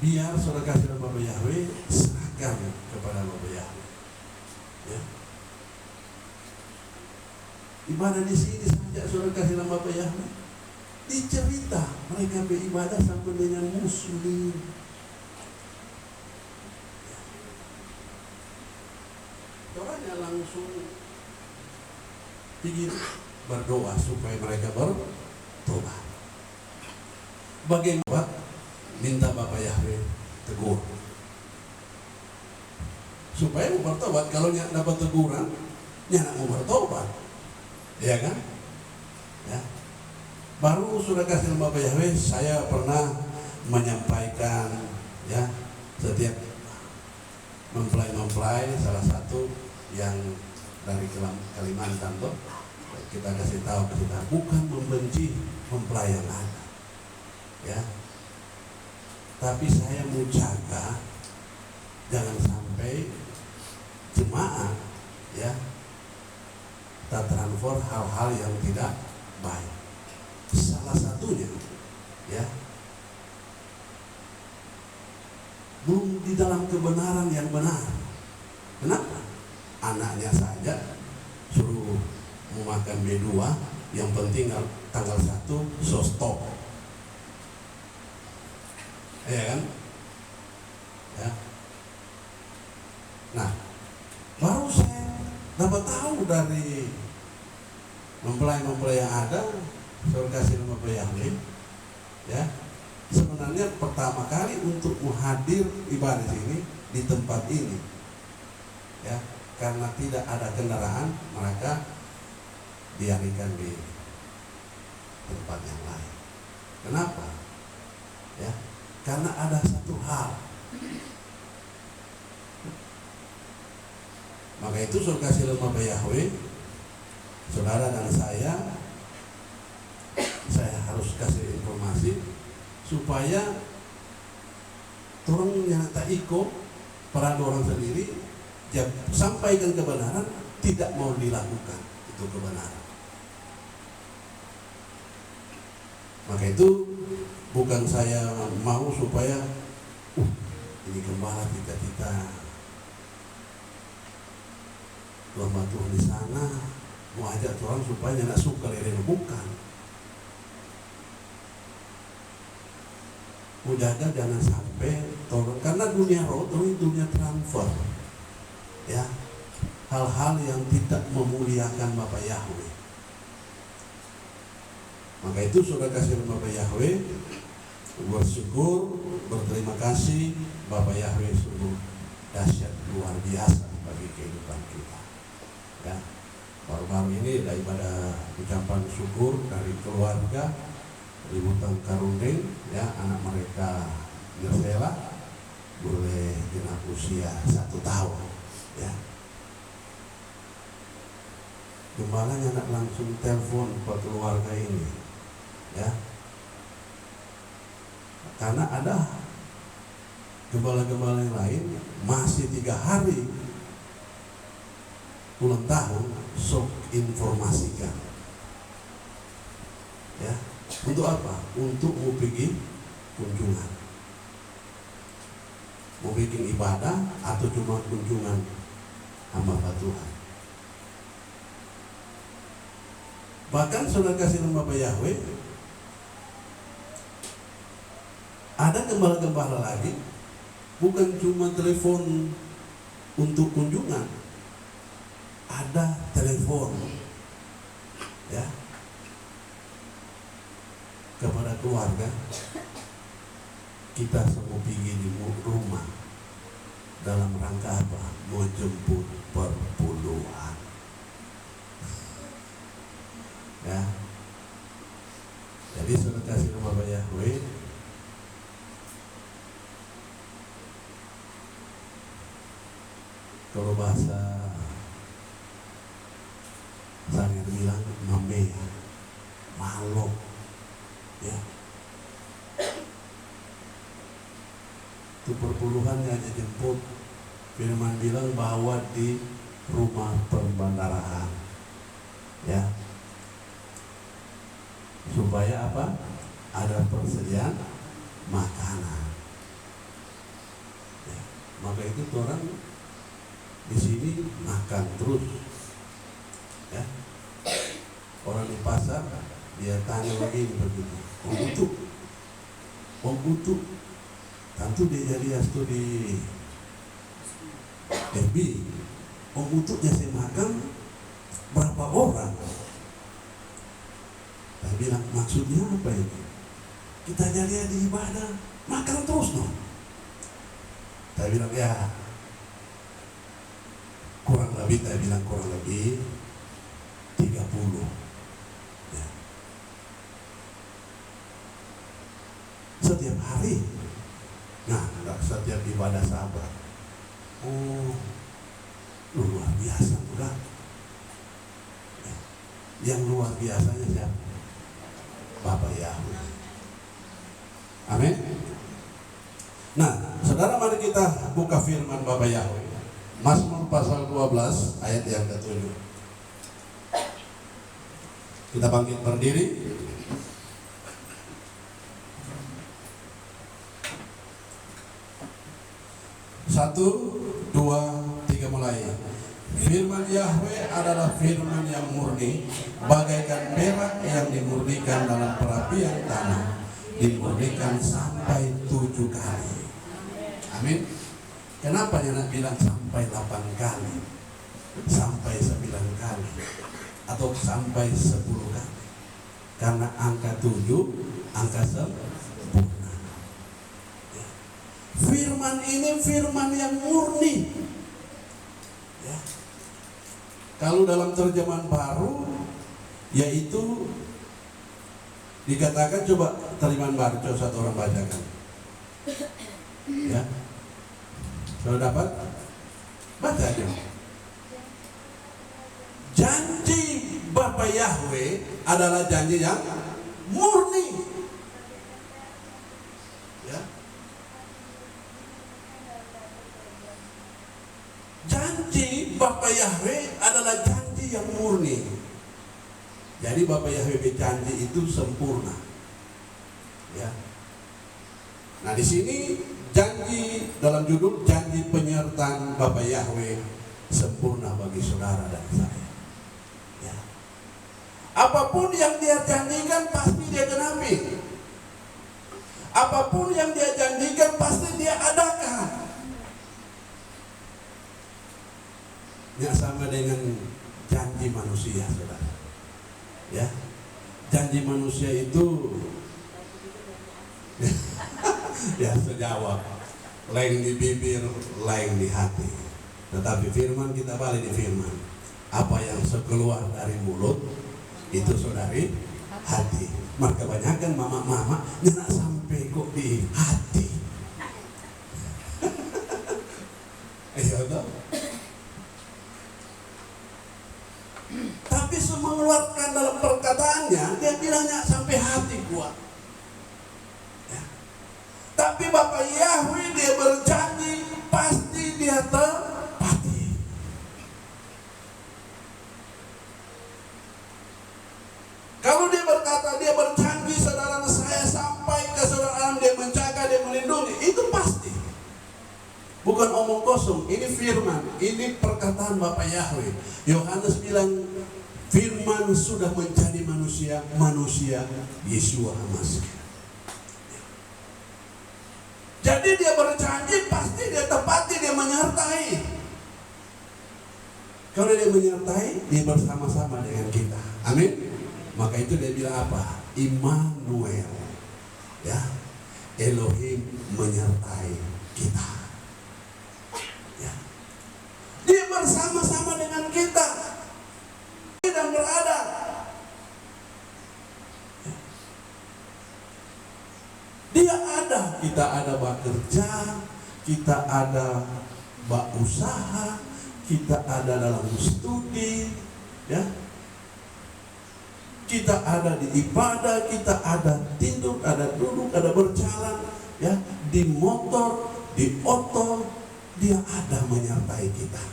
Biar saudara kasih nama Bapak Yahweh, serahkan kepada Bapak Yahweh. Ya. Ibadah di sini saja saudara kasih nama Bapak Yahweh. Dicerita mereka beribadah sampai dengan muslim. Orangnya langsung ingin berdoa supaya mereka bertobat. Bagaimana? Minta Bapak Yahweh tegur supaya mau bertobat. Kalau nggak dapat teguran, nggak mau bertobat, ya kan? Ya. Baru sudah kasih nama Bapak Yahweh, saya pernah menyampaikan, ya, setiap mempelai salah satu yang dari Kalimantan tuh, kita kasih tahu kita bukan membenci mempelai yang ada, ya, tapi saya mau jaga jangan sampai jemaah, ya, tertransfer hal-hal yang tidak baik. Salah satunya, ya, belum di dalam kebenaran yang benar. Kenapa? Anaknya saja suruh mau makan B2, yang penting tanggal 1 stop, ya kan? Ya. Nah, baru saya dapat tahu dari mempelai-mempelai yang ada, saya kasih nama Bapak Yahweh, ya, sebenarnya pertama kali untuk menghadir ibadah ini di tempat ini, ya, karena tidak ada kendaraan, mereka dialihkan di tempat yang lain. Kenapa? Ya, karena ada satu hal. Maka itu saya kasih nama Bapak Yahweh, saudara dan saya harus kasih informasi supaya orang yang tak ikut para orang sendiri sampaikan kebenaran, tidak mau dilakukan itu kebenaran. Maka itu bukan saya mau supaya ini gembala kita lomba Tuhan di sana mau ajak orang supaya tidak suka leren, bukan. Mau jaga jangan sampai tolong, karena dunia roh ini dunia transfer, ya, hal-hal yang tidak memuliakan Bapak Yahweh. Maka itu saudara kasih Bapak Yahweh, bersyukur, berterima kasih. Bapak Yahweh sungguh dahsyat, luar biasa bagi kehidupan kita, ya. Baru-baru ini daripada ucapan syukur dari keluarga Limutan Karundeng, ya, anak mereka Mirsela boleh genap usia 1 tahun, ya. Gembalanya anak langsung telepon ke keluarga ini, ya, karena ada gembala-gembala yang lain masih 3 hari ulang tahun, sok informasikan, ya. Untuk apa? Untuk mau pergi kunjungan, mau bikin ibadah atau cuma kunjungan hamba Tuhan. Bahkan saudara kasih nama Bapak Yahweh, ada gembala-gembala lagi bukan cuma telepon untuk kunjungan, ada telepon, ya, kepada keluarga kita semua pergi di rumah dalam rangka apa? Mau jemput perpuluhan, ya. Jadi saudara kasih nama Bapak Yahweh, kalau bahasa saya bilang mame, malok, ya. Itu perpuluhannya aja jemput. Firman bilang bahwa di rumah perbendaharaan, ya, supaya apa? Ada persediaan makanan. Ya, maka itu orang di sini makan terus, ya. Orang di pasar dia tanya begini begitu, butuh, tentu dia jadi studi FB, butuhnya saya makan berapa orang? Saya bilang maksudnya apa ini? Kita jadi di ibadah makan terus dong. Saya bilang ya kurang lebih 30. Ya. Setiap hari. Nah, enggak setiap ibadah sahabat. Oh, luar biasa enggak? Ya. Yang luar biasanya siapa? Bapak Yahweh. Amin. Nah, saudara, mari kita buka firman Bapak Yahweh. Mazmur pasal 12 ayat yang ke-7. Kita bangkit berdiri. Satu, dua, tiga, mulai. Firman Yahweh adalah firman yang murni, bagaikan perak yang dimurnikan dalam perapian tanah, dimurnikan sampai 7 kali. Amin. Kenapa Yana bilang sampai 8 kali, sampai 9 kali, atau sampai 10 kali? Karena angka 7, angka sempurna. Ya. Firman ini firman yang murni. Ya. Kalau dalam terjemahan baru, yaitu dikatakan, coba terjemahan baru, coba satu orang bacakan. Ya. Sudah dapat? Baca aja. Janji Bapa Yahweh adalah janji yang murni. Ya. Janji Bapa Yahweh adalah janji yang murni. Jadi Bapa Yahweh berjanji itu sempurna. Ya. Nah, di sini janji dalam judul janji penyertaan Bapa Yahweh sempurna bagi saudara dan saya. Ya. Apapun yang dia janjikan pasti dia genapi. Apapun yang dia janjikan pasti dia adakan. Yang sama dengan janji manusia, saudara. Ya, janji manusia itu ya sejawab, lain di bibir, lain di hati. Tetapi firman kita balik di firman. Apa yang sekeluar dari mulut itu saudari hati. Maka kebanyakan mama-mama nyenak sampai kok di hati. Iya toh? Tapi semua mengeluarkan dalam perkataannya, dia bilangnya sampai hati kuat. Ya. Tapi Bapak Yahweh dia berjanji pasti dia tepati. Kalau dia berkata, dia berjanji saudara saya sampai ke saudara dia menjaga, dia melindungi, itu pasti. Bukan omong kosong, ini firman, ini perkataan Bapak Yahweh. Yohanes bilang firman sudah menjadi manusia, manusia Yeshua HaMashiach. Jadi dia berjanji pasti dia tepati, dia menyertai. Kalau dia menyertai, dia bersama-sama dengan kita. Amin. Maka itu dia bilang apa? Immanuel. Ya, Elohim menyertai kita. Ya. Dia bersama-sama dengan kita dan berada. Ya. Dia ada, kita ada bekerja, kita ada berusaha, kita ada dalam studi, ya. Kita ada di ibadah, kita ada tidur, ada duduk, ada berjalan, ya, di motor, di oto, dia ada menyertai kita.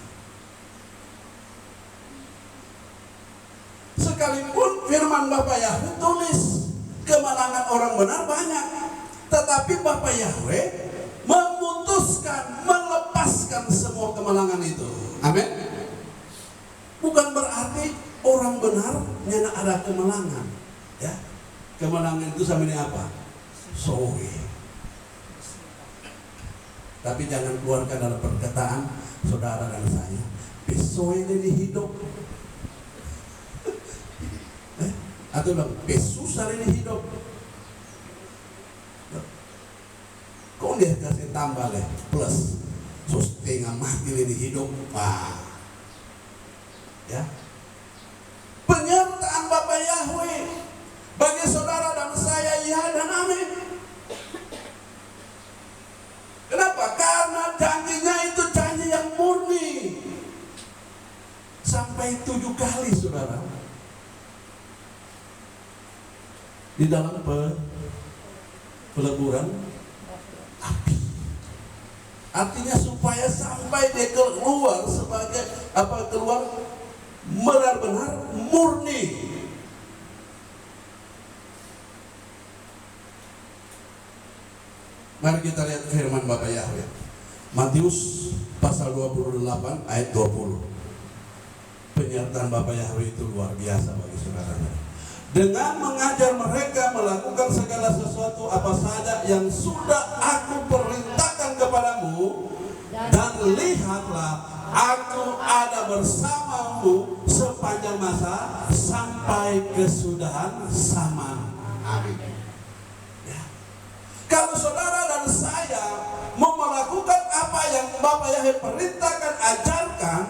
sekalipun firman Bapak Yahweh tulis kemenangan orang benar banyak, tetapi Bapak Yahweh memutuskan melepaskan semua kemenangan itu. Amin. Bukan berarti orang benar nyana ada kemenangan, ya. Kemenangan itu sama ini apa? Soe. Tapi jangan keluarkan dalam perkataan saudara dan saya. Besoe ini hidup. Atau bilang besusah ini hidup. Kok dia kasih tambah deh plus. So setengah mati ini hidup. Wah. Ya. Penyertaan Bapak Yahweh bagi saudara dan saya, ya dan amin. Kenapa? Karena janjinya itu janji yang murni. Sampai 7 kali saudara. Di dalam peleburan api. Artinya supaya sampai dia keluar sebagai keluar benar-benar murni. Mari kita lihat firman Bapak Yahweh. Matius pasal 28 ayat 20. Penyertaan Bapak Yahweh itu luar biasa bagi saudara. Dengan mengajar mereka melakukan segala sesuatu apa saja yang sudah aku perintahkan kepadamu, dan lihatlah aku ada bersamamu sepanjang masa sampai kesudahan zaman. Amin. Ya. Kalau saudara dan saya mau melakukan apa yang Bapak Yahweh perintahkan, ajarkan,